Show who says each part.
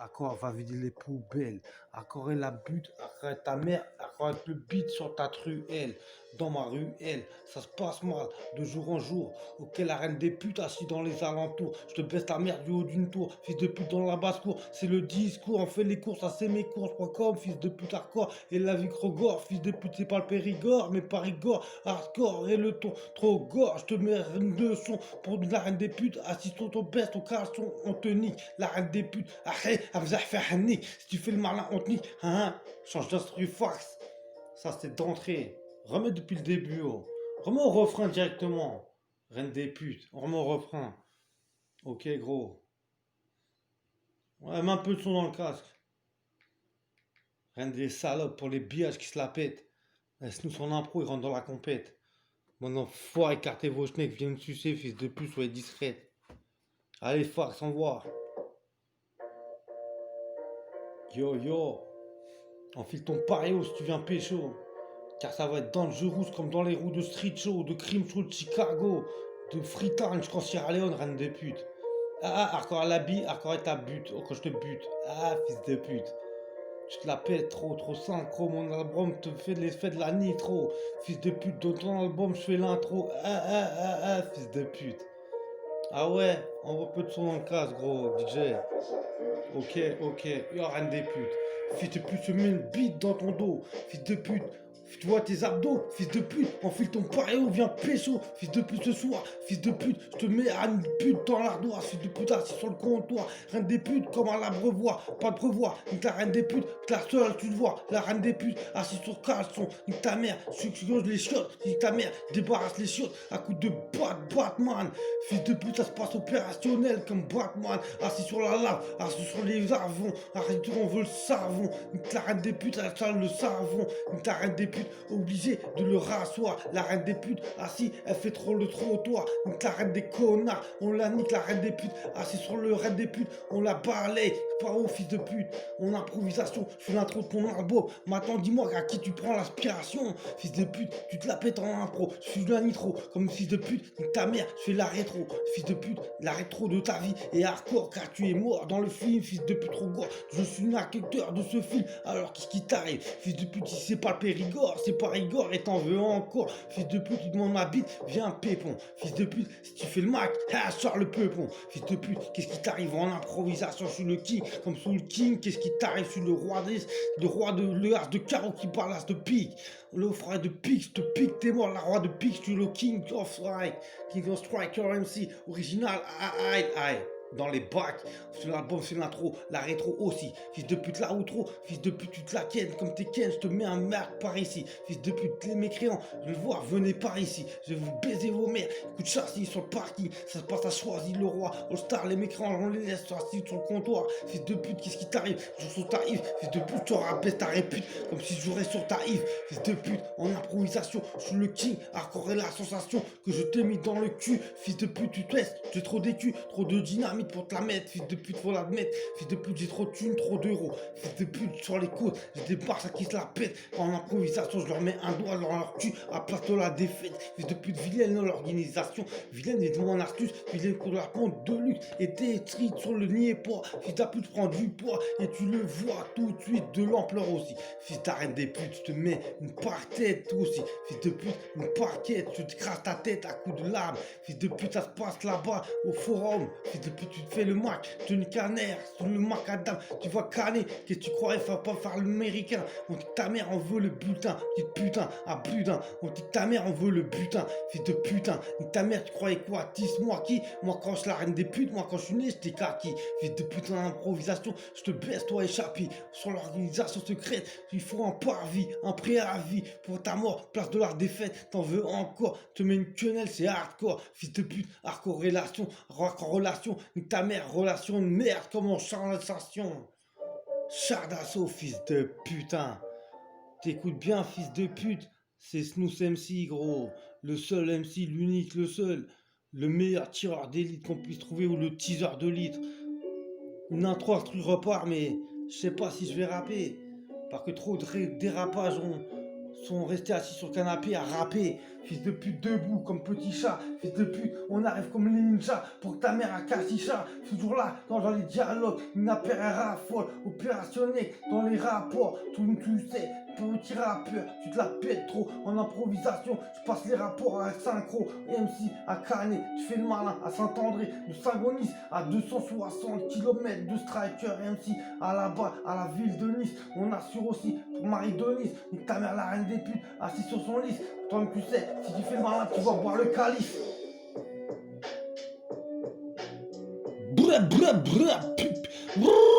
Speaker 1: Encore, va vider les poubelles. Encore, elle la bute. Encore, ta mère. Encore, elle te bite sur ta truelle. Dans ma ruelle, ça se passe mal de jour en jour. Ok, la reine des putes assis dans les alentours. Je te baisse ta mère du haut d'une tour. Fils de pute dans la basse-cour. C'est le discours. On fait les courses, ça c'est mes courses.com. Fils de pute hardcore. Et la vie crogore. Fils de pute, c'est pas le Périgord, mais Parigore. Hardcore et le ton trop gore. Je te mets une leçon pour la reine des putes. Assis sur ton best, au caleçon, on te nique. La reine des putes. Arrête, si tu fais le malin, on te nique. Hein, change d'instru fax. Ça c'est d'entrée. Remets depuis le début, oh. Remets au refrain directement. Reine des putes. On remet au refrain. Ok, gros. Ouais, mets un peu de son dans le casque. Reine des salopes pour les billages qui se la pètent. Laisse-nous son impro, il rentre dans la compète. Maintenant, faut écarter vos schnecks, viens me sucer, fils de pute, soyez discrète. Allez, fax, envoie. Yo, yo. Enfile ton pario si tu viens pécho. Car ça va être dans le jeu rouge comme dans les roues de Street Show, de Crime Show de Chicago, de Freetown jusqu'en Sierra Leone, reine des putes. Encore à la bille, encore à ta bute, oh, quand je te bute. Ah, fils de pute. Je te la pète trop, trop synchro, mon album te fait l'effet de la nitro. Fils de pute, dans ton album, je fais l'intro. Fils de pute. Ah ouais, envoie peu de son dans le casse, gros, DJ. Ok, ok, yo, reine des putes. Fils de pute, je mets une bite dans ton dos. Fils de pute, tu vois tes abdos. Fils de pute, enfile ton paréo, viens pécho. Fils de pute ce soir. Fils de pute, je te mets à une pute dans l'ardoise. Fils de pute assis sur le comptoir. Reine des putes, comme à l'abreuvoir. Pas de prevoir, nique la reine des putes. La seule, tu le vois. La reine des putes, assis sur caleçon. Nique ta mère, succiose les chiottes. Nique ta mère, débarrasse les chiottes. À coup de Batman. Fils de pute, ça se passe opérationnel comme Batman. Assis sur la lave, assis sur les avons. Arrête, on veut le savon. Nique la reine des putes, elle sale le savon. Nique la reine des putes, obligé de le rasseoir. La reine des putes, assis, elle fait trop le trottoir. Nique la reine des connards, on la nique la reine des putes. Assis sur le reine des putes, on la balaye. Pas au fils de pute, en improvisation, je fais l'intro de ton album. Maintenant, dis-moi à qui tu prends l'inspiration. Fils de pute, tu te la pètes en impro. Je suis la nitro, comme fils de pute, nique ta mère, je fais la rétro. Fils de pute, la rétro de ta vie est hardcore car tu es mort dans le film. Fils de pute trop gore, je suis l'acteur de ce film. Alors qu'est-ce qui t'arrive? Fils de pute, si c'est pas le Périgord, c'est pas rigore et t'en veux encore. Fils de pute, tu demandes ma bite, viens pépon. Fils de pute, si tu fais le Mac, sors le peupon. Fils de pute, qu'est-ce qui t'arrive en improvisation? Je suis le king, comme sous le king. Qu'est-ce qui t'arrive? Je suis le roi de le as de carreau qui parle as de pique. Le frère de pique, je te pique, t'es mort, la roi de pique, je suis le king of strike. King of strike, MC, original, aïe. Dans les bacs, sur l'album, c'est l'intro, la rétro aussi. Fils de pute, la outro, fils de pute, tu te la ken comme t'es ken, je te mets un marque par ici. Fils de pute, les mécréants, je veux voir, venez par ici. Je vais vous baiser vos mères, coup de châssis sur le parking, ça se passe à choisir le roi. All Star, les mécréants, on les laisse assis sur le comptoir. Fils de pute, qu'est-ce qui t'arrive? Je joue sur ta Yves, fils de pute, tu rabaisse ta répute, comme si je jouerais sur ta Yves. Fils de pute, en improvisation, je suis le king, hardcore la sensation que je t'ai mis dans le cul. Fils de pute, tu te laisses, j'ai trop d'écu, trop de dynamite pour te la mettre, fils de pute, faut l'admettre. Fils de pute, j'ai trop de thunes, trop d'euros. Fils de pute, sur les côtes, j'ai des barres, ça qui se la pète. En improvisation, je leur mets un doigt dans leur cul, à place de la défaite. Fils de pute, vilaine dans l'organisation. Vilaine est mon astuce, vilaine pour la compte de luxe. Et t'es street sur le nier pas. Fils de pute, prends du poids et tu le vois tout de suite, de l'ampleur aussi. Fils d'arrête des putes, je te mets une parquette aussi. Fils de pute, une parquette, je te crasse ta tête à coups de lame. Fils de pute, ça se passe là-bas au forum. Fils de pute, tu te fais le Mac, Tony Caner, sur le macadam, tu vas canner, qu'est-ce que tu croyais, faut pas faire l'américain, on dit que ta mère, on veut le butin, petite putain, à putain, on dit que ta mère, on veut le butin, fils de putain, ni ta mère, tu croyais quoi, moi qui, moi quand je suis la reine des putes, moi quand je suis né, j'étais kaki, fils de putain d'improvisation, je te baisse, toi échappé, sur l'organisation secrète, il faut un parvis, un préavis, pour ta mort, place de la défaite, t'en veux encore, te mets une quenelle, c'est hardcore, fils de pute, hardcore relation, nique ta mère, relation de merde, comme en sensation. Char d'assaut, fils de putain. T'écoutes bien, fils de pute. C'est Snooze MC, gros. Le seul MC, l'unique, le seul. Le meilleur tireur d'élite qu'on puisse trouver ou le teaser de litre. Une intro, un truc repart, mais je sais pas si je vais rapper. Parce que trop de dérapages sont restés assis sur le canapé à rapper. fils de pute debout comme petit chat, fils de pute, on arrive comme les ninjas pour que ta mère a cachicha, toujours là dans les dialogues, une affaire raffole, opérationnel dans les rapports, tout le monde tu sais, petit rappeur, tu te la pètes trop, en improvisation, je passe les rapports à synchro, MC à Canet, tu fais le malin à Saint-André, de Saint-Gonis à 260 km de striker, MC à la balle, à la ville de Nice, on assure aussi pour Marie-Denise, et ta mère la reine des putes, assise sur son lit, toi tu sais, si tu fais le malin, tu vas boire le calice. Brr, brr, brr,